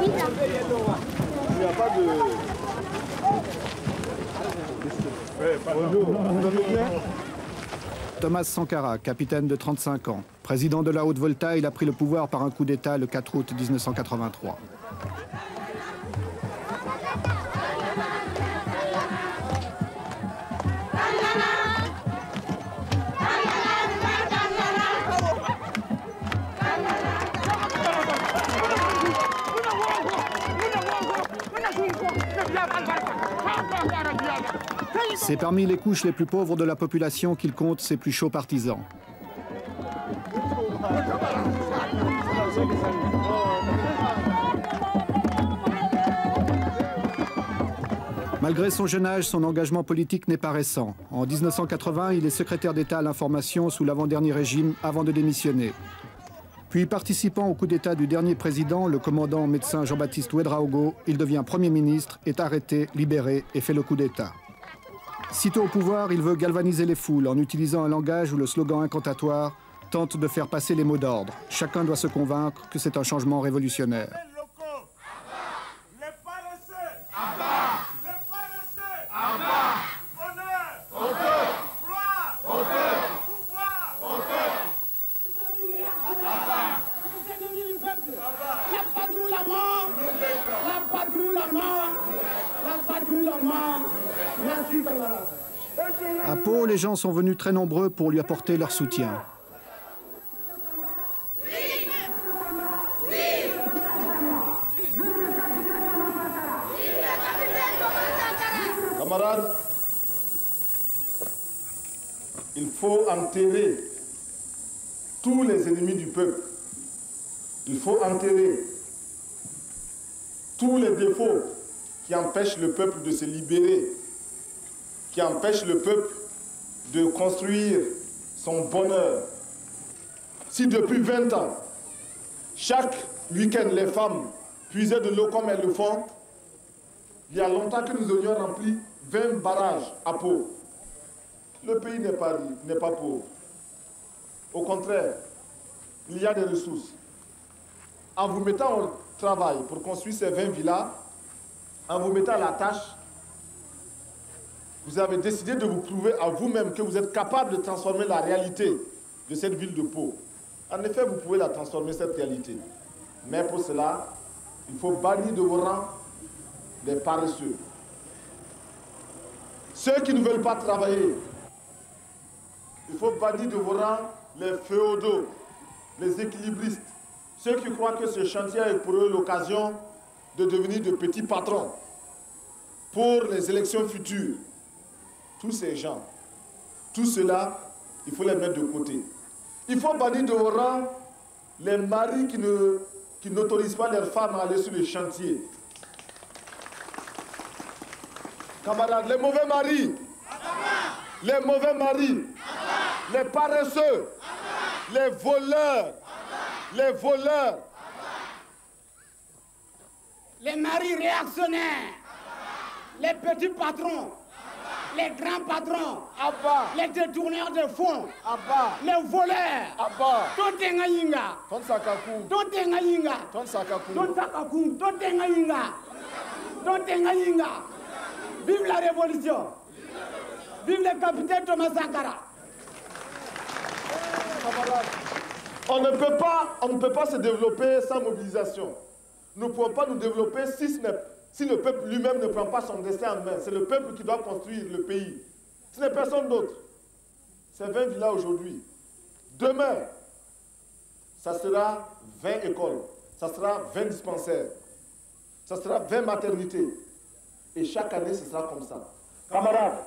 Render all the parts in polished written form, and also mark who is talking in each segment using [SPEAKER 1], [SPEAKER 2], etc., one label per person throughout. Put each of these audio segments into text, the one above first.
[SPEAKER 1] Il n'y a pas de... Bonjour, vous allez bien?
[SPEAKER 2] Thomas Sankara, capitaine de 35 ans. Président de la Haute-Volta, il a pris le pouvoir par un coup d'État le 4 août 1983. C'est parmi les couches les plus pauvres de la population qu'il compte ses plus chauds partisans. Malgré son jeune âge, son engagement politique n'est pas récent. En 1980, il est secrétaire d'État à l'information sous l'avant-dernier régime avant de démissionner. Puis, participant au coup d'État du dernier président, le commandant médecin Jean-Baptiste Ouédraogo, il devient Premier ministre, est arrêté, libéré et fait le coup d'État. Sitôt au pouvoir, il veut galvaniser les foules en utilisant un langage où le slogan incantatoire tente de faire passer les mots d'ordre. Chacun doit se convaincre que c'est un changement révolutionnaire. À Pau, les gens sont venus très nombreux pour lui apporter leur soutien.
[SPEAKER 1] Camarades, il faut enterrer tous les ennemis du peuple. Il faut enterrer tous les défauts qui empêchent le peuple de se libérer, qui empêchent le peuple de construire son bonheur. Si depuis 20 ans, chaque week-end, les femmes puisaient de l'eau comme elles le font, il y a longtemps que nous aurions rempli 20 barrages à Pau. Le pays n'est pas pauvre. Au contraire, il y a des ressources. En vous mettant au travail pour construire ces 20 villas, en vous mettant à la tâche, vous avez décidé de vous prouver à vous-même que vous êtes capable de transformer la réalité de cette ville de Pau. En effet, vous pouvez la transformer, cette réalité. Mais pour cela, il faut bannir de vos rangs les paresseux. Ceux qui ne veulent pas travailler. Il faut bannir de vos rangs les féodaux, les équilibristes. Ceux qui croient que ce chantier est pour eux l'occasion de devenir de petits patrons pour les élections futures. Tous ces gens, tout cela, il faut les mettre de côté. Il faut bannir de vos rangs les maris qui n'autorisent pas leurs femmes à aller sur les chantiers. Camarades, les mauvais maris, les mauvais maris, les paresseux, les voleurs,
[SPEAKER 3] les maris réactionnaires, les petits patrons, les grands patrons, les détourneurs de fonds, les voleurs, vive la révolution, vive le capitaine Thomas Sankara.
[SPEAKER 1] On ne peut pas se développer sans mobilisation. Nous ne pouvons pas nous développer si le peuple lui-même ne prend pas son destin en main. C'est le peuple qui doit construire le pays. Ce n'est personne d'autre. C'est 20 villas aujourd'hui. Demain, ça sera 20 écoles. Ça sera 20 dispensaires. Ça sera 20 maternités. Et chaque année, ce sera comme ça. Camarades,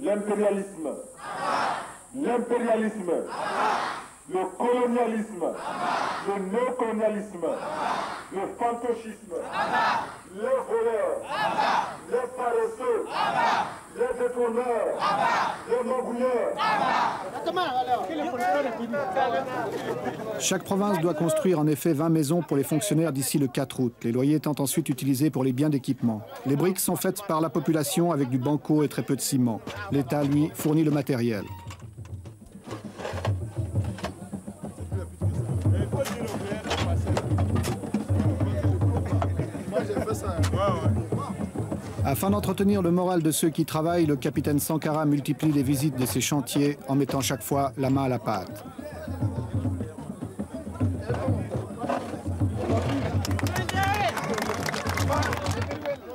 [SPEAKER 1] l'impérialisme, le colonialisme, le néocolonialisme, le fantocisme, les voleurs, les paresseux, les détourneurs, les magouilleurs.
[SPEAKER 2] Chaque province doit construire en effet 20 maisons pour les fonctionnaires d'ici le 4 août, les loyers étant ensuite utilisés pour les biens d'équipement. Les briques sont faites par la population avec du banco et très peu de ciment. L'État, lui, fournit le matériel. Afin d'entretenir le moral de ceux qui travaillent, le capitaine Sankara multiplie les visites de ses chantiers en mettant chaque fois la main à la pâte.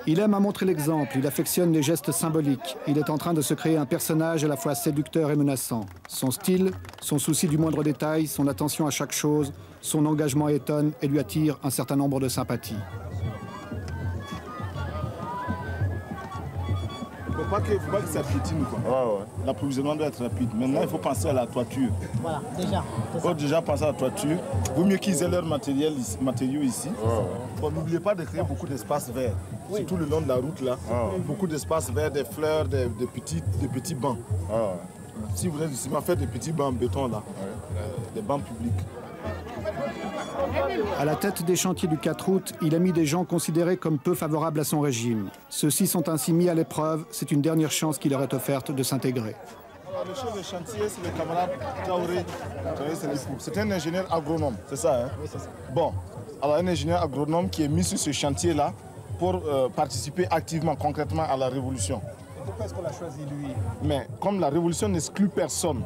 [SPEAKER 2] Il aime à montrer l'exemple, il affectionne les gestes symboliques. Il est en train de se créer un personnage à la fois séducteur et menaçant. Son style, son souci du moindre détail, son attention à chaque chose, son engagement étonne et lui attire un certain nombre de sympathies.
[SPEAKER 1] Il ne faut pas que ça piétine, quoi. L'approvisionnement doit être rapide. Maintenant, il faut penser à la toiture.
[SPEAKER 4] Voilà, déjà.
[SPEAKER 1] Il faut déjà penser à la toiture. Il vaut mieux qu'ils aient leurs matériaux ici. Bon, n'oubliez pas de créer beaucoup d'espaces verts. Surtout le long de la route, là. Beaucoup d'espaces verts, des fleurs, des petits bancs. Si vous êtes ici, faites des petits bancs en béton, là. Des bancs publics.
[SPEAKER 2] À la tête des chantiers du 4 août, il a mis des gens considérés comme peu favorables à son régime. Ceux-ci sont ainsi mis à l'épreuve. C'est une dernière chance qui leur est offerte de s'intégrer.
[SPEAKER 1] Le chef de chantier, c'est le camarade Traoré. C'est un ingénieur agronome, c'est ça, hein? Oui, c'est ça. Bon, alors un ingénieur agronome qui est mis sur ce chantier-là pour participer activement, concrètement à la révolution.
[SPEAKER 5] Et pourquoi est-ce qu'on l'a choisi, lui?
[SPEAKER 1] Mais comme la révolution n'exclut personne,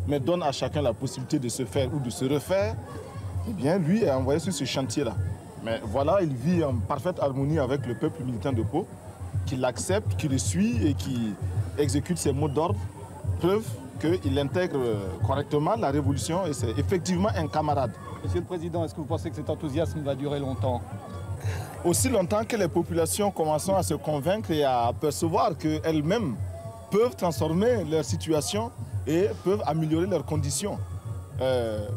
[SPEAKER 1] mais donne à chacun la possibilité de se faire ou de se refaire, eh bien, lui est envoyé sur ce chantier-là. Mais voilà, il vit en parfaite harmonie avec le peuple militant de Pau, qui l'accepte, qui le suit et qui exécute ses mots d'ordre. Preuve qu'il intègre correctement la révolution et c'est effectivement un camarade.
[SPEAKER 5] Monsieur le Président, est-ce que vous pensez que cet enthousiasme va durer longtemps?
[SPEAKER 1] Aussi longtemps que les populations commencent à se convaincre et à percevoir qu'elles-mêmes peuvent transformer leur situation et peuvent améliorer leurs conditions.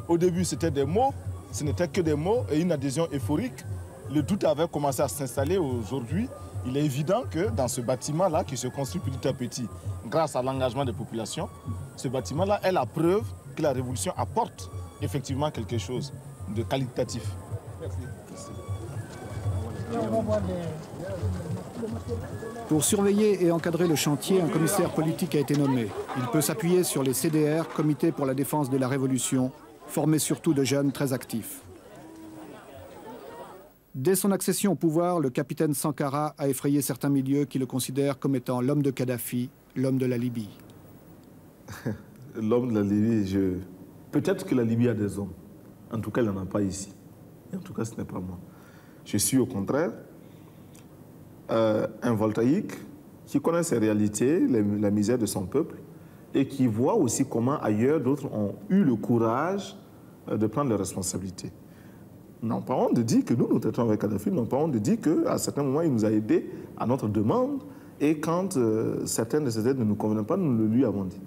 [SPEAKER 1] Au début, c'était des mots, ce n'était que des mots et une adhésion euphorique. Le doute avait commencé à s'installer. Aujourd'hui, il est évident que dans ce bâtiment-là, qui se construit petit à petit, grâce à l'engagement des populations, ce bâtiment-là est la preuve que la révolution apporte effectivement quelque chose de qualitatif.
[SPEAKER 5] Merci.
[SPEAKER 2] Pour surveiller et encadrer le chantier, un commissaire politique a été nommé. Il peut s'appuyer sur les CDR, Comité pour la défense de la Révolution, formés surtout de jeunes très actifs. Dès son accession au pouvoir, le capitaine Sankara a effrayé certains milieux qui le considèrent comme étant l'homme de Kadhafi, l'homme de la Libye.
[SPEAKER 6] L'homme de la Libye, peut-être que la Libye a des hommes. En tout cas, il n'en a pas ici. Et en tout cas, ce n'est pas moi. Je suis au contraire un voltaïque qui connaît ses réalités, la misère de son peuple, et qui voit aussi comment ailleurs d'autres ont eu le courage de prendre leurs responsabilités. Nous n'avons pas honte de dire que nous traitons avec Kadhafi, nous n'avons pas honte de dire qu'à certains moments, il nous a aidés à notre demande, et quand certaines de ces aides ne nous convenaient pas, nous le lui avons dit.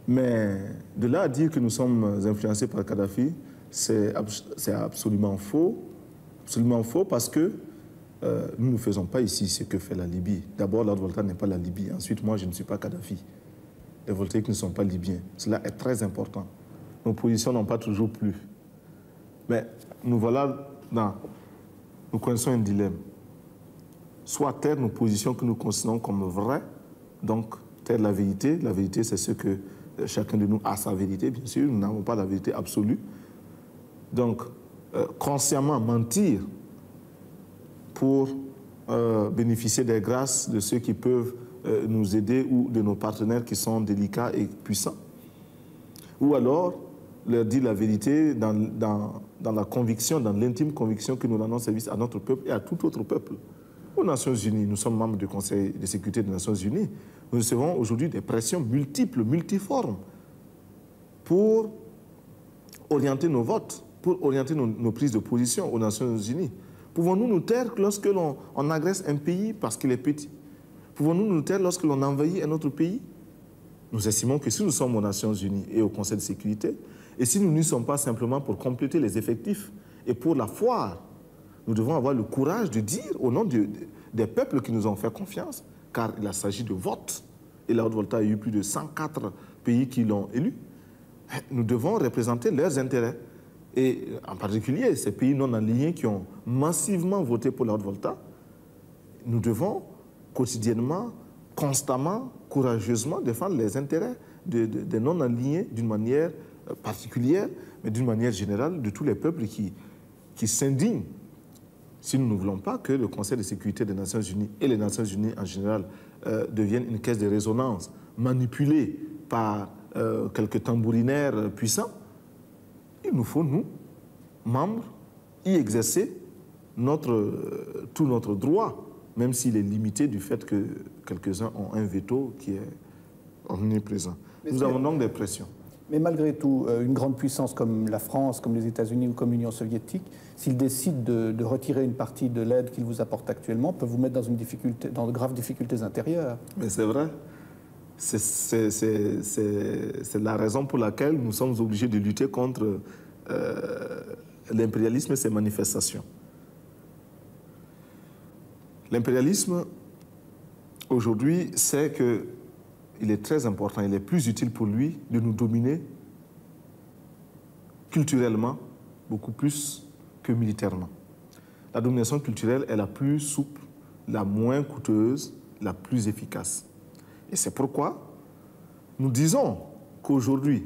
[SPEAKER 6] Mais de là à dire que nous sommes influencés par Kadhafi, c'est absolument faux. Absolument faux parce que nous ne faisons pas ici ce que fait la Libye. D'abord, Lord Volta n'est pas la Libye. Ensuite, moi, je ne suis pas Kadhafi. Les voltaïques ne sont pas libyens. Cela est très important. Nos positions n'ont pas toujours plu. Mais nous voilà nous connaissons un dilemme. Soit taire nos positions que nous considérons comme vraies, donc taire la vérité. La vérité, c'est ce que chacun de nous a sa vérité, bien sûr. Nous n'avons pas la vérité absolue. Donc, consciemment mentir pour bénéficier des grâces de ceux qui peuvent nous aider ou de nos partenaires qui sont délicats et puissants. Ou alors leur dire la vérité dans la conviction, dans l'intime conviction que nous rendons service à notre peuple et à tout autre peuple. Aux Nations Unies, nous sommes membres du Conseil de sécurité des Nations Unies. Nous recevons aujourd'hui des pressions multiples, multiformes pour orienter nos votes, pour orienter nos prises de position aux Nations Unies. Pouvons-nous nous taire lorsque l'on agresse un pays parce qu'il est petit? Pouvons-nous nous taire lorsque l'on envahit un autre pays? Nous estimons que si nous sommes aux Nations Unies et au Conseil de sécurité, et si nous n'y sommes pas simplement pour compléter les effectifs et pour la foire, nous devons avoir le courage de dire au nom des peuples qui nous ont fait confiance, car il s'agit de vote, et la Haute-Volta a eu plus de 104 pays qui l'ont élu, nous devons représenter leurs intérêts. Et en particulier, ces pays non alignés qui ont massivement voté pour la Haute-Volta, nous devons quotidiennement, constamment, courageusement défendre les intérêts des non alignés d'une manière particulière, mais d'une manière générale de tous les peuples qui s'indignent si nous ne voulons pas que le Conseil de sécurité des Nations Unies et les Nations Unies en général deviennent une caisse de résonance manipulée par quelques tambourinaires puissants, il nous faut, nous, membres, y exercer tout notre droit, même s'il est limité du fait que quelques-uns ont un veto qui est omniprésent. Nous avons donc des pressions.
[SPEAKER 2] Mais malgré tout, une grande puissance comme la France, comme les États-Unis ou comme l'Union soviétique, s'ils décident de retirer une partie de l'aide qu'ils vous apportent actuellement, peuvent vous mettre dans de graves difficultés intérieures.
[SPEAKER 6] Mais c'est vrai. C'est la raison pour laquelle nous sommes obligés de lutter contre l'impérialisme et ses manifestations. L'impérialisme, aujourd'hui, sait qu'il est très important, il est plus utile pour lui de nous dominer culturellement, beaucoup plus que militairement. La domination culturelle est la plus souple, la moins coûteuse, la plus efficace. Et c'est pourquoi nous disons qu'aujourd'hui,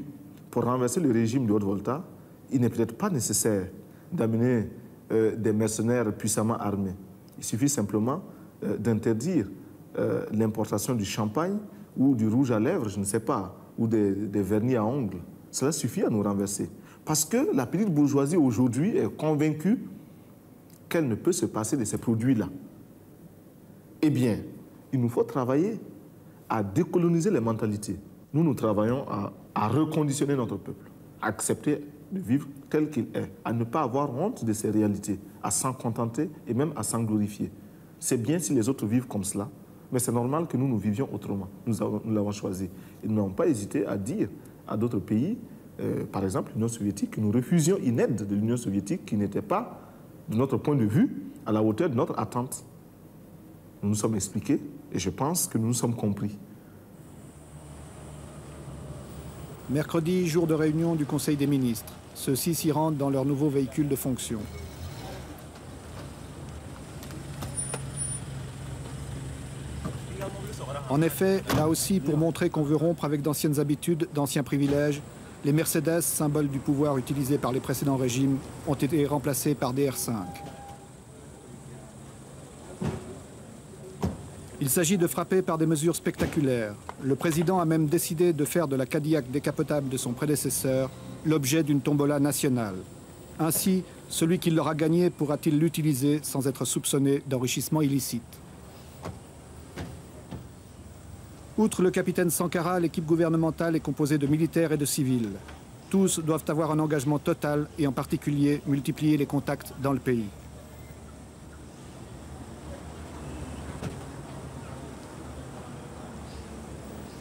[SPEAKER 6] pour renverser le régime de Haute-Volta, il n'est peut-être pas nécessaire d'amener des mercenaires puissamment armés. Il suffit simplement d'interdire l'importation du champagne ou du rouge à lèvres, je ne sais pas, ou des vernis à ongles. Cela suffit à nous renverser. Parce que la petite bourgeoisie aujourd'hui est convaincue qu'elle ne peut se passer de ces produits-là. Eh bien, il nous faut travailler à décoloniser les mentalités. Nous travaillons à reconditionner notre peuple, à accepter de vivre tel qu'il est, à ne pas avoir honte de ses réalités, à s'en contenter et même à s'en glorifier. C'est bien si les autres vivent comme cela, mais c'est normal que nous vivions autrement. Nous l'avons choisi. Ils n'ont pas hésité à dire à d'autres pays, par exemple l'Union soviétique, que nous refusions une aide de l'Union soviétique qui n'était pas, de notre point de vue, à la hauteur de notre attente. Nous nous sommes expliqués et je pense que nous nous sommes compris.
[SPEAKER 2] Mercredi, jour de réunion du Conseil des ministres. Ceux-ci s'y rendent dans leur nouveau véhicule de fonction. En effet, là aussi, pour montrer qu'on veut rompre avec d'anciennes habitudes, d'anciens privilèges, les Mercedes, symbole du pouvoir utilisé par les précédents régimes, ont été remplacés par des R5. Il s'agit de frapper par des mesures spectaculaires. Le président a même décidé de faire de la Cadillac décapotable de son prédécesseur l'objet d'une tombola nationale. Ainsi, celui qui l'aura gagné pourra-t-il l'utiliser sans être soupçonné d'enrichissement illicite. Outre le capitaine Sankara, l'équipe gouvernementale est composée de militaires et de civils. Tous doivent avoir un engagement total et en particulier multiplier les contacts dans le pays.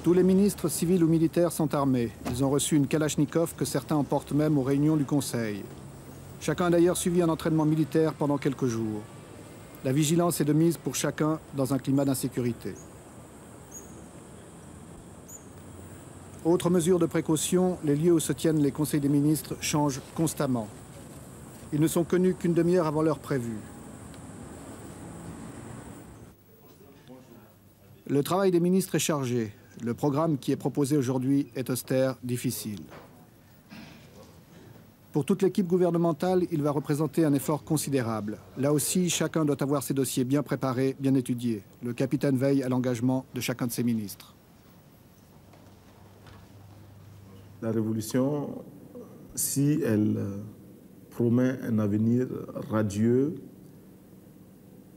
[SPEAKER 2] Tous les ministres civils ou militaires sont armés. Ils ont reçu une Kalachnikov que certains emportent même aux réunions du Conseil. Chacun a d'ailleurs suivi un entraînement militaire pendant quelques jours. La vigilance est de mise pour chacun dans un climat d'insécurité. Autre mesure de précaution, les lieux où se tiennent les conseils des ministres changent constamment. Ils ne sont connus qu'une demi-heure avant l'heure prévue. Le travail des ministres est chargé. Le programme qui est proposé aujourd'hui est austère, difficile. Pour toute l'équipe gouvernementale, il va représenter un effort considérable. Là aussi, chacun doit avoir ses dossiers bien préparés, bien étudiés. Le capitaine veille à l'engagement de chacun de ses ministres.
[SPEAKER 6] La révolution, si elle promet un avenir radieux,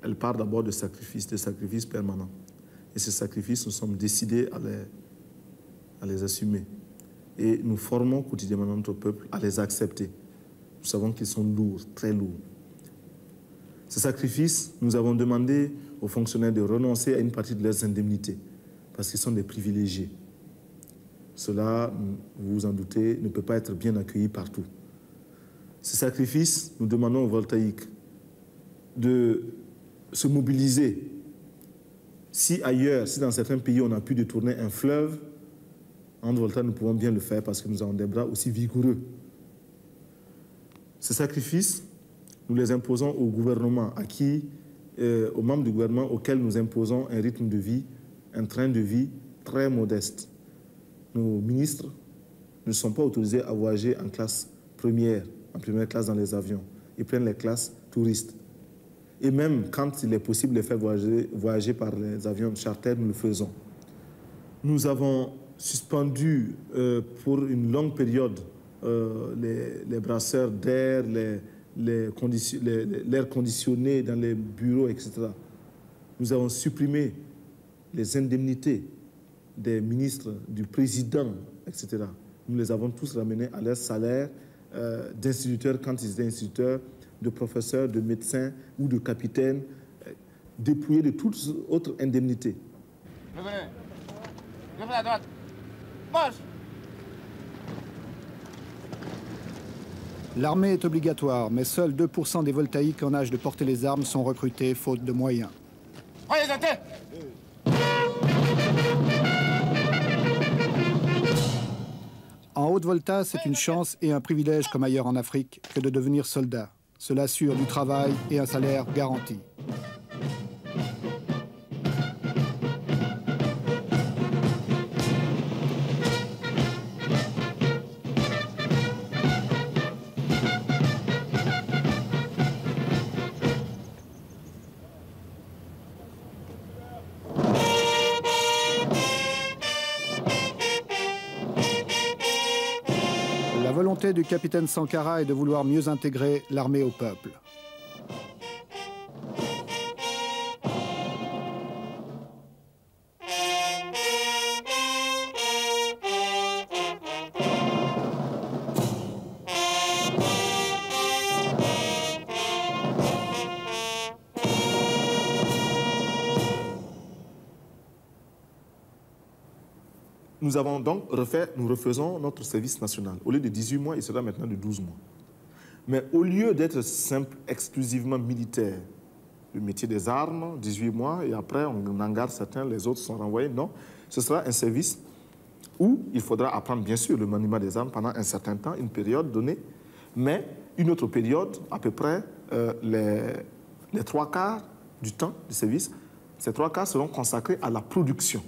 [SPEAKER 6] elle part d'abord de sacrifices permanents. Et ces sacrifices, nous sommes décidés à les assumer. Et nous formons quotidiennement notre peuple à les accepter. Nous savons qu'ils sont lourds, très lourds. Ces sacrifices, nous avons demandé aux fonctionnaires de renoncer à une partie de leurs indemnités, parce qu'ils sont des privilégiés. Cela, vous vous en doutez, ne peut pas être bien accueilli partout. Ces sacrifices, nous demandons aux voltaïques de se mobiliser. Si ailleurs, si dans certains pays, on a pu détourner un fleuve, en Volta, nous pouvons bien le faire parce que nous avons des bras aussi vigoureux. Ces sacrifices, nous les imposons au gouvernement, aux membres du gouvernement auxquels nous imposons un rythme de vie, un train de vie très modeste. Nos ministres ne sont pas autorisés à voyager en classe première, en première classe dans les avions. Ils prennent les classes touristes. Et même quand il est possible de les faire voyager par les avions charter, nous le faisons. Nous avons suspendu pour une longue période les brasseurs d'air, l'air conditionné dans les bureaux, etc. Nous avons supprimé les indemnités des ministres, du président, etc. Nous les avons tous ramenés à leur salaire d'instituteurs quand ils étaient instituteurs, de professeurs, de médecins ou de capitaines, dépouillés de toutes autres indemnités.
[SPEAKER 3] Revenez. Revenez à droite. Marche.
[SPEAKER 2] L'armée est obligatoire, mais seuls 2% des voltaïques en âge de porter les armes sont recrutés faute de moyens.
[SPEAKER 3] Voyez la tête.
[SPEAKER 2] En Haute-Volta, c'est une chance et un privilège comme ailleurs en Afrique que de devenir soldat. Cela assure du travail et un salaire garanti. La volonté du capitaine Sankara est de vouloir mieux intégrer l'armée au peuple.
[SPEAKER 6] Nous avons donc nous refaisons notre service national. Au lieu de 18 mois, il sera maintenant de 12 mois. Mais au lieu d'être simple, exclusivement militaire, le métier des armes, 18 mois, et après on en garde certains, les autres sont renvoyés, non. Ce sera un service où il faudra apprendre bien sûr le maniement des armes pendant un certain temps, une période donnée, mais une autre période, à peu près les 3/4 du temps du service, ces 3/4 seront consacrés à la production.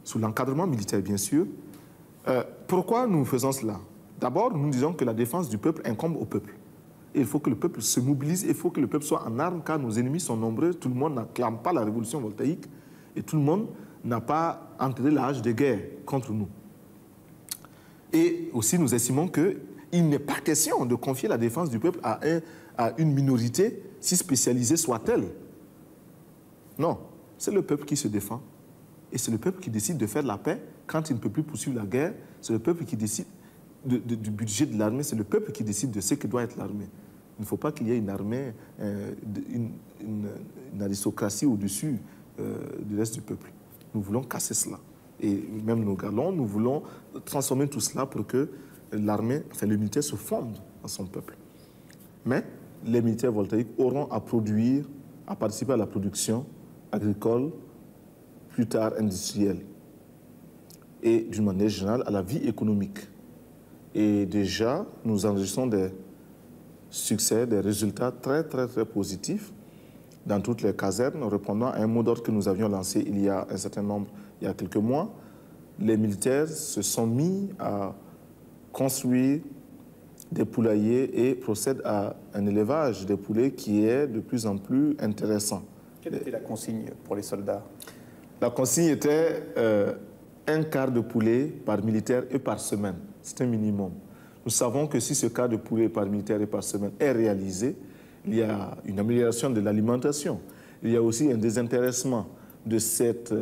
[SPEAKER 6] Sous l'encadrement militaire, bien sûr. Pourquoi nous faisons cela? D'abord, nous disons que la défense du peuple incombe au peuple. Et il faut que le peuple se mobilise, il faut que le peuple soit en armes, car nos ennemis sont nombreux. Tout le monde n'acclame pas la révolution voltaïque et tout le monde n'a pas entré l'âge de guerre contre nous. Et aussi, nous estimons qu'il n'est pas question de confier la défense du peuple à une minorité, si spécialisée soit-elle. Non, c'est le peuple qui se défend. Et c'est le peuple qui décide de faire la paix quand il ne peut plus poursuivre la guerre. C'est le peuple qui décide du budget de l'armée. C'est le peuple qui décide de ce que doit être l'armée. Il ne faut pas qu'il y ait une armée, une aristocratie au-dessus du reste du peuple. Nous voulons casser cela. Et même nos galons, nous voulons transformer tout cela pour que l'armée, enfin le militaire se fonde dans son peuple. Mais les militaires voltaïques auront à produire, à participer à la production agricole, plus tard industrielle, et d'une manière générale à la vie économique. Et déjà, nous enregistrons des succès, des résultats très, très, très positifs dans toutes les casernes, répondant à un mot d'ordre que nous avions lancé il y a un certain nombre, il y a quelques mois. Les militaires se sont mis à construire des poulaillers et procèdent à un élevage des poulets qui est de plus en plus intéressant.
[SPEAKER 5] Quelle était la consigne pour les soldats?
[SPEAKER 6] La consigne était un quart de poulet par militaire et par semaine. C'est un minimum. Nous savons que si ce quart de poulet par militaire et par semaine est réalisé, il y a une amélioration de l'alimentation. Il y a aussi un désintéressement de cette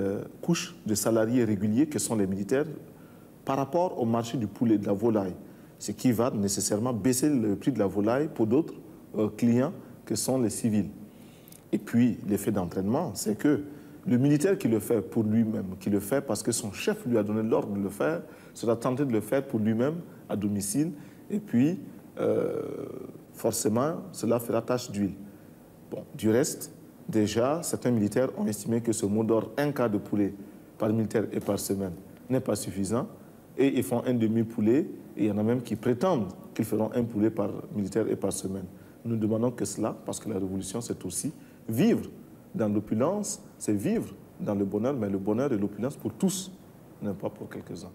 [SPEAKER 6] couche de salariés réguliers que sont les militaires par rapport au marché du poulet, de la volaille. Ce qui va nécessairement baisser le prix de la volaille pour d'autres clients que sont les civils. Et puis, l'effet d'entraînement, c'est que le militaire qui le fait pour lui-même, qui le fait parce que son chef lui a donné l'ordre de le faire, sera tenté de le faire pour lui-même à domicile. Et puis, forcément, cela fera tache d'huile. Bon, du reste, déjà, certains militaires ont estimé que ce mot d'ordre, un quart de poulet par militaire et par semaine, n'est pas suffisant. Et ils font un demi-poulet. Et il y en a même qui prétendent qu'ils feront un poulet par militaire et par semaine. Nous ne demandons que cela, parce que la révolution, c'est aussi vivre dans l'opulence, c'est vivre dans le bonheur, mais le bonheur et l'opulence pour tous, non pas pour quelques-uns.